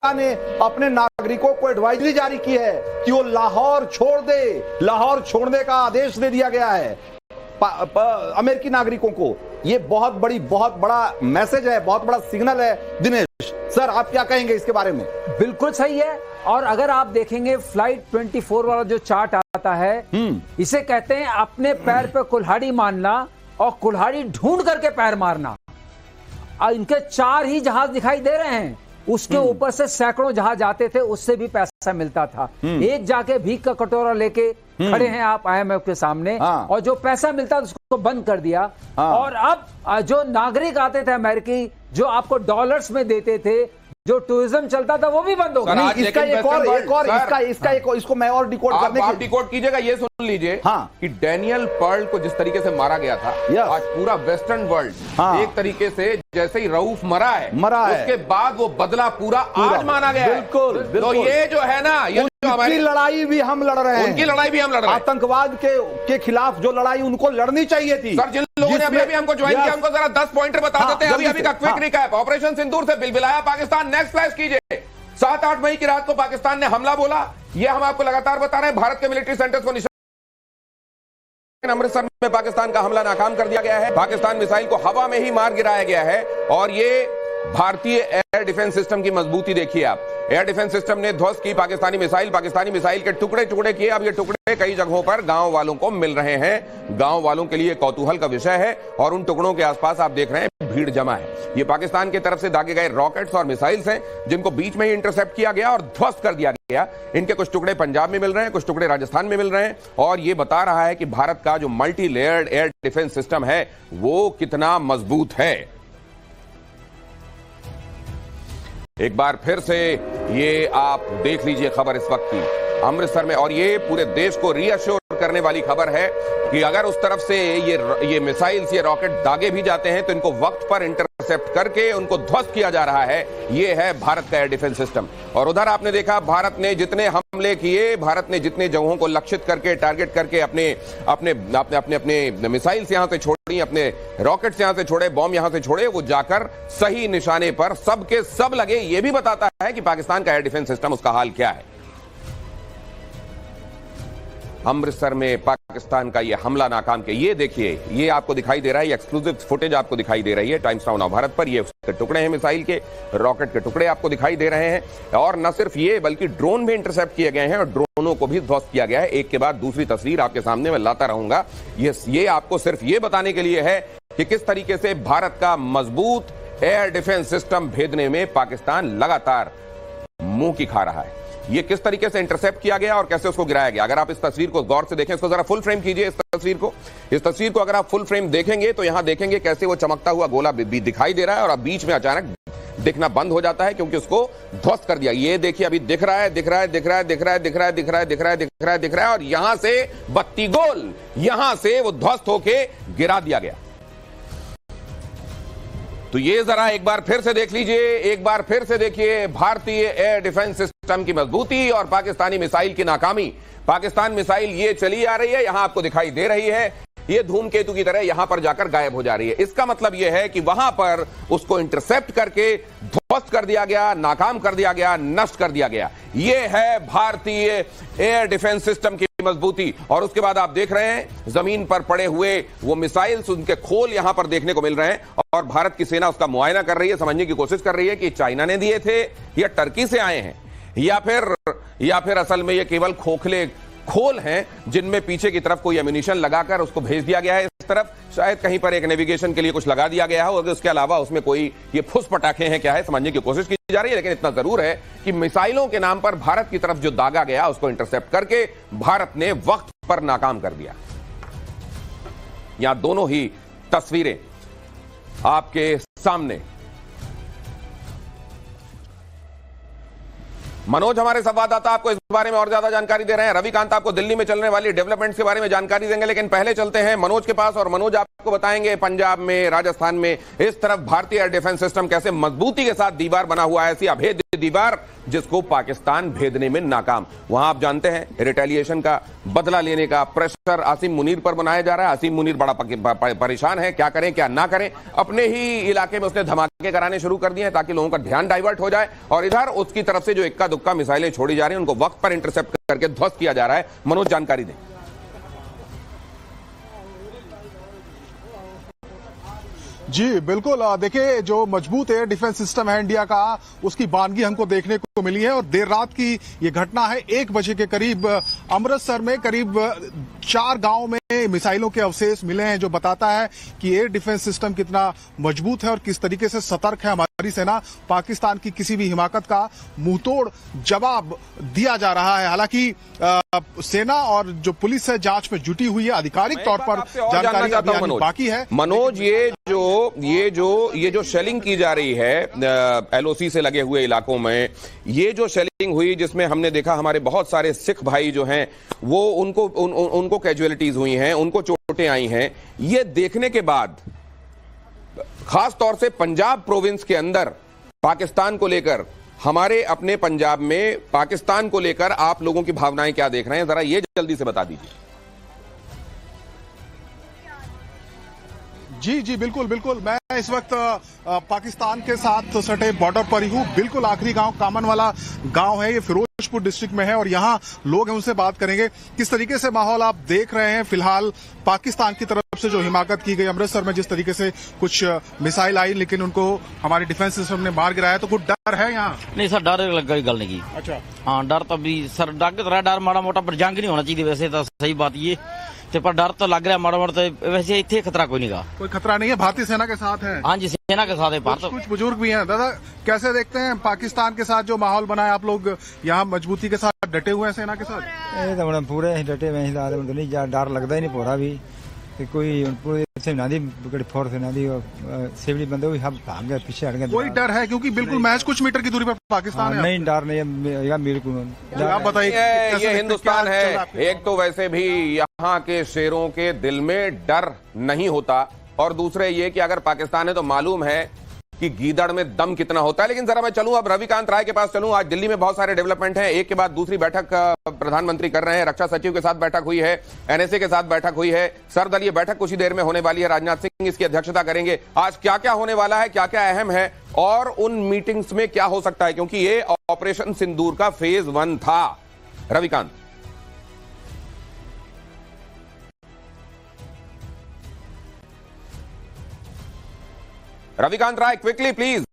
ने अपने नागरिकों को एडवाइजरी जारी की है कि वो लाहौर छोड़ दे। लाहौर छोड़ने का आदेश दे दिया गया है अमेरिकी नागरिकों को। ये बहुत बड़ा मैसेज है, बहुत बड़ा सिग्नल है। दिनेश सर, आप क्या कहेंगे इसके बारे में? बिल्कुल सही है। और अगर आप देखेंगे फ्लाइट 24 वाला जो चार्ट आता है, इसे कहते हैं अपने पैर पे कुल्हाड़ी मारना और कुल्हाड़ी ढूंढ करके पैर मारना। और इनके 4 ही जहाज दिखाई दे रहे हैं, उसके ऊपर से सैकड़ों जहाज आते थे, उससे भी पैसा मिलता था। एक जाके भीख का कटोरा लेके खड़े हैं आप IMF के सामने, और जो पैसा मिलता था उसको बंद कर दिया। और अब जो नागरिक आते थे अमेरिकी, जो आपको डॉलर्स में देते थे, जो टूरिज्म चलता था, वो भी बंद हो गया। इसको मैं और डिकोड करने आप डिकोड कीजिएगा। ये सुन लीजिए कि डैनियल पर्ल को जिस तरीके से मारा गया था, आज पूरा वेस्टर्न वर्ल्ड एक तरीके से जैसे ही रऊफ मरा है, उसके बाद वो बदला पूरा आज माना गया है। बिल्कुल। तो ये जो है ना, ये हमारी लड़ाई भी हम लड़ रहे हैं, उनकी लड़ाई भी हम लड़ रहे हैं। आतंकवाद के खिलाफ जो लड़ाई उनको लड़नी चाहिए थी। सर, जिन लोगों ने अभी हमको ज्वाइन किया, उनको जरा 10 पॉइंटर बता देते हैं अभी का क्विक रिकैप। ऑपरेशन सिंदूर से बिलबिलाया पाकिस्तान, नेक्स्ट फ्लैश कीजिए। 7-8 मई की रात को पाकिस्तान ने हमला बोला, ये हम आपको लगातार बता रहे हैं। भारत के मिलिट्री सेंटर्स को निशाना, अमृतसर में पाकिस्तान का हमला नाकाम कर दिया गया है। पाकिस्तान मिसाइल को हवा में ही मार गिराया गया है। और ये भारतीय एयर डिफेंस सिस्टम की मजबूती देखिए आप। एयर डिफेंस सिस्टम ने ध्वस्त की पाकिस्तानी मिसाइल के टुकड़े टुकड़े किए। अब ये टुकड़े कई जगहों पर गांव वालों को मिल रहे हैं। गांव वालों के लिए कौतूहल का विषय है। और उन टुकड़ों के आसपास आप देख रहे हैं भीड़ जमा है। ये पाकिस्तान की तरफ से दागे गए रॉकेट्स और मिसाइल्स हैं, जिनको बीच में ही इंटरसेप्ट किया गया और ध्वस्त कर दिया गया। इनके कुछ टुकड़े पंजाब में मिल रहे हैं, कुछ टुकड़े राजस्थान में मिल रहे हैं। और ये बता रहा है कि भारत का जो multi layered air defence system है, वो कितना मजबूत है। एक बार फिर से ये आप देख लीजिए खबर इस वक्त की अमृतसर में। और ये पूरे देश को रीअश्योर करने वाली खबर है कि अगर उस तरफ से ये मिसाइल्स, ये रॉकेट दागे भी जाते हैं, तो इनको वक्त पर इंटरसेप्ट करके उनको ध्वस्त किया जा रहा है। ये है भारत का एयर डिफेंस सिस्टम। और उधर आपने देखा, भारत ने जितने हमले किए, भारत ने जितने जगहों को लक्षित करके, टारगेट करके अपने मिसाइल्स यहां से छोड़ी, अपने रॉकेट्स यहां से छोड़े, बॉम्ब यहां से छोड़े, वो जाकर सही निशाने पर सबके सब लगे। ये भी बताता है कि पाकिस्तान का एयर डिफेंस सिस्टम, उसका हाल क्या है। अमृतसर में पाकिस्तान का ये हमला नाकाम किया। ये देखिए, ये आपको दिखाई दे रहा है, ये एक्सक्लूसिव फुटेज आपको दिखाई दे रही है टाइम्स नाउ भारत पर। ये उसके टुकड़े हैं, मिसाइल के, रॉकेट के टुकड़े आपको दिखाई दे रहे हैं। और न सिर्फ ये, बल्कि ड्रोन भी इंटरसेप्ट किए गए हैं और ड्रोनों को भी ध्वस्त किया गया है। एक के बाद दूसरी तस्वीर आपके सामने मैं लाता रहूंगा। ये आपको सिर्फ ये बताने के लिए है कि किस तरीके से भारत का मजबूत एयर डिफेंस सिस्टम भेदने में पाकिस्तान लगातार मुंह की खा रहा है। ये किस तरीके से इंटरसेप्ट किया गया और कैसे उसको गिराया गया। अगर आप इस तस्वीर को गौर से देखें, इसको जरा फुल फ्रेम कीजिए। इस तस्वीर को अगर आप फुल फ्रेम देखेंगे तो यहां देखेंगे कैसे वो चमकता हुआ गोला भी दिखाई दे रहा है और अब बीच में अचानक दिखना बंद हो जाता है, क्योंकि उसको ध्वस्त कर दिया। ये देखिए, अभी दिख रहा है और यहां से बत्ती गोल, यहां से वो ध्वस्त होके गिरा दिया गया। तो ये जरा एक बार फिर से देख लीजिए, एक बार फिर से देखिए भारतीय एयर डिफेंस सिस्टम की मजबूती और पाकिस्तानी मिसाइल की नाकामी। पाकिस्तान मिसाइल ये चली आ रही है, यहां आपको दिखाई दे रही है, ये धूमकेतु की तरह यहां पर जाकर गायब हो जा रही है। इसका मतलब यह है कि वहां पर उसको इंटरसेप्ट करके ध्वस्त कर दिया गया, नाकाम कर दिया गया, नष्ट कर दिया गया। यह है भारतीय एयर डिफेंस सिस्टम की मजबूती। और उसके बाद आप देख रहे हैं जमीन पर पड़े हुए वो मिसाइल्स, उनके खोल यहां पर देखने को मिल रहे हैं। और भारत की सेना उसका मुआयना कर रही है, समझने की कोशिश कर रही है कि चाइना ने दिए थे या टर्की से आए हैं, या फिर असल में ये केवल खोखले खोल हैं जिनमें पीछे की तरफ कोई एम्यूनिशन लगाकर उसको भेज दिया गया है इस तरफ। शायद कहीं पर एक नेविगेशन के लिए कुछ लगा दिया गया है और उसके अलावा उसमें कोई ये फुस पटाखे हैं क्या है, समझने की कोशिश की जा रही है। लेकिन इतना जरूर है कि मिसाइलों के नाम पर भारत की तरफ जो दागा गया, उसको इंटरसेप्ट करके भारत ने वक्त पर नाकाम कर दिया। यहां दोनों ही तस्वीरें आपके सामने। मनोज हमारे संवाददाता आपको बारे में और ज्यादा जानकारी दे रहे हैं। रविकांत आपको दिल्ली में चलने वाली डेवलपमेंट्स के बारे में जानकारी देंगे, लेकिन पहले चलते हैं मनोज के पास और मनोज आपको बताएंगे पंजाब में, राजस्थान में इस तरफ भारतीय एयर डिफेंस सिस्टम कैसे मजबूती के साथ दीवार बना हुआ है, ऐसी अभेद्य दीवार जिसको पाकिस्तान भेदने में नाकाम। वहां आप जानते हैं रिटेलिएशन का, बदला लेने का प्रेशर आसिम मुनीर पर बनाया जा रहा है। आसिम मुनीर बड़ा परेशान है, क्या करें क्या ना करें। अपने ही इलाके में उसने धमाके कराने शुरू कर दिए हैं ताकि लोगों का ध्यान डाइवर्ट हो जाए, और इधर उसकी तरफ से जो इक्का दुक्का मिसाइलें छोड़ी जा रही हैं उनको वक्त पर इंटरसेप्ट करके ध्वस्त किया जा रहा है। मनोज जानकारी दें। जी बिल्कुल, देखिए जो मजबूत एयर डिफेंस सिस्टम है इंडिया का, उसकी बानगी हमको देखने को मिली है। और देर रात की ये घटना है, 1 बजे के करीब अमृतसर में करीब 4 गांव में मिसाइलों के अवशेष मिले हैं, जो बताता है कि एयर डिफेंस सिस्टम कितना मजबूत है और किस तरीके से सतर्क है हमारी सेना। पाकिस्तान की किसी भी हिमाकत का मुंहतोड़ जवाब दिया जा रहा है। हालांकि सेना और जो पुलिस है जांच में जुटी हुई है, आधिकारिक तौर पर जानकारी अभी बाकी है। मनोज, ये जो शेलिंग की जा रही है एलओसी से लगे हुए इलाकों में, ये जो शेलिंग हुई जिसमें हमने देखा हमारे बहुत सारे सिख भाई जो हैं वो उनको कैजुअलिटीज हुई हैं, उनको चोटें आई हैं, ये देखने के बाद खास तौर से पंजाब प्रोविंस के अंदर पाकिस्तान को लेकर, हमारे अपने पंजाब में पाकिस्तान को लेकर आप लोगों की भावनाएं क्या देख रहे हैं, जरा ये जल्दी से बता दीजिए। जी बिल्कुल बिल्कुल, मैं इस वक्त पाकिस्तान के साथ सटे बॉर्डर पर ही हूँ। बिल्कुल आखिरी गांव कामन वाला गांव है, ये फिरोजपुर डिस्ट्रिक्ट में है और यहाँ लोग हैं, उनसे बात करेंगे। किस तरीके से माहौल आप देख रहे हैं फिलहाल पाकिस्तान की तरफ से जो हिमाकत की गई अमृतसर में, जिस तरीके से कुछ मिसाइल आई लेकिन उनको हमारे डिफेंस सिस्टम ने मार गिराया, तो कुछ डर है यहाँ? नहीं सर, डर लगा गल नहीं की। अच्छा हाँ, डर तो भी सर डर माड़ा मोटा, पर जंग नहीं होना चाहिए वैसे तो, सही बात ये, पर डर तो लग रहा है माड़ा मोटा। वैसे इतने खतरा कोई नहीं, कोई खतरा नहीं है, भारतीय सेना के साथ है। हाँ जी, सेना के साथ है। कुछ बुजुर्ग भी हैं। दादा कैसे देखते हैं पाकिस्तान के साथ जो माहौल बना है, आप लोग यहाँ मजबूती के साथ डटे हुए हैं सेना के साथ? ये तो पूरे डटे हुए हैं, डर लगता ही नहीं पूरा भी, कोई पूरी फोर्स ना दी सिविल बंदे भी हम भाग गए, पीछे हट गए। कोई डर है क्योंकि बिल्कुल महज कुछ मीटर की दूरी पर पाकिस्तान है। नहीं, डर नहीं है बिल्कुल। आप बताइए, ये हिंदुस्तान है। एक तो वैसे भी यहाँ के शेरों के दिल में डर नहीं होता, और दूसरे ये कि अगर पाकिस्तान है तो मालूम है कि गीदड़ में दम कितना होता है। लेकिन जरा मैं चलूं अब रविकांत राय के पास चलूं। आज दिल्ली में बहुत सारे डेवलपमेंट हैं, एक के बाद दूसरी बैठक प्रधानमंत्री कर रहे हैं। रक्षा सचिव के साथ बैठक हुई है, एनएसए के साथ बैठक हुई है, सर्वदलीय बैठक कुछ ही देर में होने वाली है। राजनाथ सिंह इसकी अध्यक्षता करेंगे। आज क्या क्या होने वाला है, क्या क्या अहम है और उन मीटिंग्स में क्या हो सकता है, क्योंकि ये ऑपरेशन सिंदूर का फेज 1 था। रविकांत। रविकांत राय, क्विकली प्लीज।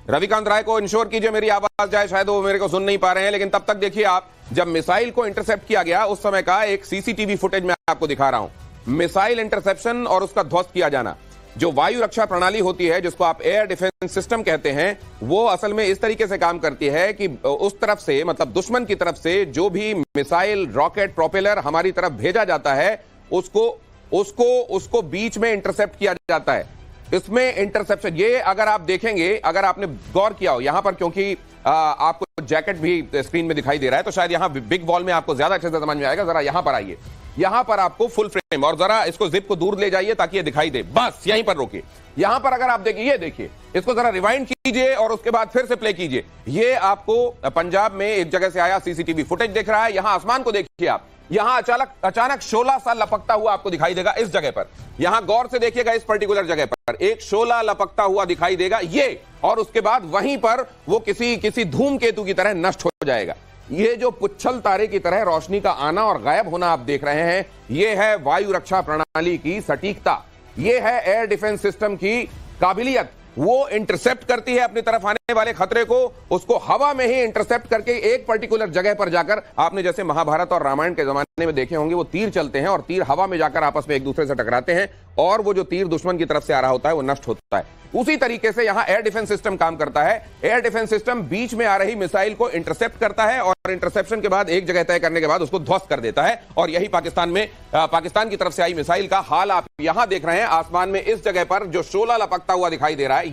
रविकांत राय को इंश्योर कीजिए मेरी आवाज जाए, शायद वो मेरे को सुन नहीं पा रहे हैं। लेकिन तब तक देखिए आप, जब मिसाइल को इंटरसेप्ट किया गया उस समय का एक सीसीटीवी फुटेज मैं आपको दिखा रहा हूं। मिसाइल इंटरसेप्शन और उसका ध्वस्त किया जाना। जो वायु रक्षा प्रणाली होती है, जिसको आप एयर डिफेंस सिस्टम कहते हैं, वो असल में इस तरीके से काम करती है कि उस तरफ से, मतलब दुश्मन की तरफ से जो भी मिसाइल, रॉकेट, प्रोपेलर हमारी तरफ भेजा जाता है, उसको बीच में इंटरसेप्ट किया जाता है। इसमें इंटरसेप्शन, ये अगर आप देखेंगे, अगर आपने गौर किया हो यहां पर, क्योंकि आपको जैकेट भी स्क्रीन में दिखाई दे रहा है, तो शायद यहां बिग वॉल में आपको ज्यादा अच्छे से समझ में आएगा। जरा यहां पर आइए, यहां पर आपको फुल फ्रेम, और जरा इसको जिप को दूर ले जाइए ताकि ये दिखाई दे, बस यहीं पर रोकिए। यहां पर अगर आप देखिए, ये देखिए, इसको जरा रिवाइंड कीजिए और उसके बाद फिर से प्ले कीजिए। ये आपको पंजाब में एक जगह से आया सीसीटीवी फुटेज दिख रहा है। यहां आसमान को देखिए आप, यहां अचानक शोला सा लपकता हुआ आपको दिखाई देगा इस जगह पर। यहां गौर से देखिएगा, इस पर्टिकुलर जगह पर एक शोला लपकता हुआ दिखाई देगा ये, और उसके बाद वहीं पर वो किसी धूमकेतु की तरह नष्ट हो जाएगा। ये जो पुच्छल तारे की तरह रोशनी का आना और गायब होना आप देख रहे हैं, ये है वायु रक्षा प्रणाली की सटीकता, ये है एयर डिफेंस सिस्टम की काबिलियत। वो इंटरसेप्ट करती है अपनी तरफ आने वाले खतरे को, उसको हवा में ही इंटरसेप्ट करके एक पर्टिकुलर जगह पर जाकर, आपने जैसे महाभारत और रामायण के जमाने में देखे होंगे, वो तीर चलते हैं और तीर हवा में जाकर आपस में एक दूसरे से टकराते हैं, और वो जो तीर दुश्मन की तरफ से आ रहा होता है वो नष्ट होता है। उसी तरीके से यहां एयर डिफेंस सिस्टम काम करता है। एयर डिफेंस सिस्टम बीच में आ रही मिसाइल को इंटरसेप्ट करता है और इंटरसेप्शन के बाद एक जगह तय करने के बाद उसको ध्वस्त कर देता है। और यही पाकिस्तान की तरफ से आई मिसाइल का हाल आप यहां देख रहे हैं। आसमान में इस जगह पर जो शोला लपकता हुआ दिखाई दे रहा है,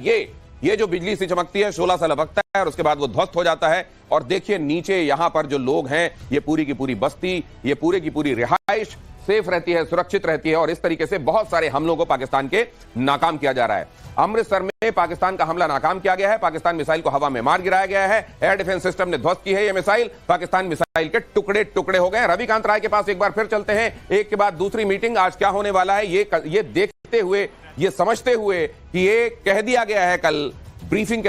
ये जो बिजली सी चमकती है, शोला सा लपकता है और उसके बाद वो ध्वस्त हो जाता है। और देखिए नीचे यहां पर जो लोग हैं, ये पूरी की पूरी बस्ती, ये पूरी की पूरी रिहाइश सेफ रहती है, सुरक्षित रहती है। और इस तरीके से बहुत सारे हमलों को पाकिस्तान के नाकाम किया जा रहा है। अमृतसर में पाकिस्तान का हमला नाकाम किया गया है। पाकिस्तान मिसाइल को हवा में मार गिराया गया है। एयर डिफेंस सिस्टम ने ध्वस्त की है ये मिसाइल। पाकिस्तान मिसाइल के टुकड़े टुकड़े हो गए। रविकांत राय के पास एक बार फिर चलते हैं। एक के बाद दूसरी मीटिंग, आज क्या होने वाला है ये देखते हुए, ये समझते हुए कि ये कह दिया गया है कल ब्रीफिंग के